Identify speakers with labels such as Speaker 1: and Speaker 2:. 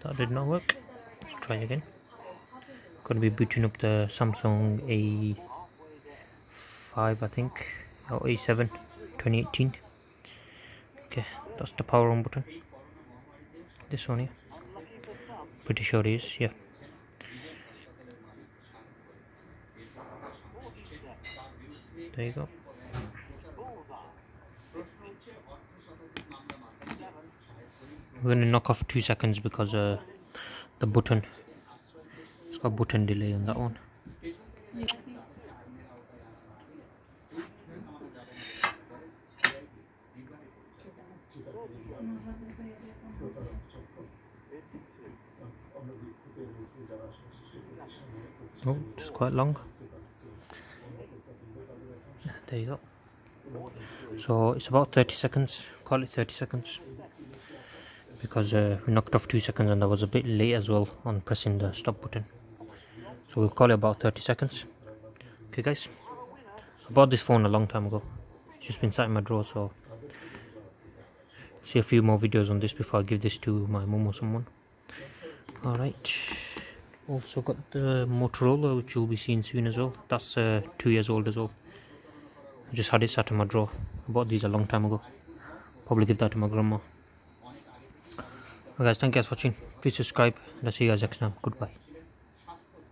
Speaker 1: That did not work. Try again. Going to be booting up the Samsung A5, I think, or A7 2018. Okay, that's the power on button. This one here. Pretty sure it is, yeah. There you go. We're going to knock off 2 seconds because the button, it's got button delay on that one. Oh, it's quite long. There you go. So it's about 30 seconds, call it 30 seconds, because we knocked off 2 seconds and I was a bit late as well on pressing the stop button. So we'll call it about 30 seconds. Okay guys, I bought this phone a long time ago. It's just been sat in my drawer, so see a few more videos on this before I give this to my mum or someone. Alright, also got the Motorola, which you'll be seeing soon as well. That's 2 years old as well. I just had it sat in my drawer. I bought these a long time ago. Probably give that to my grandma. Well guys, thank you guys for watching. Please subscribe and I'll see you guys next time. Goodbye.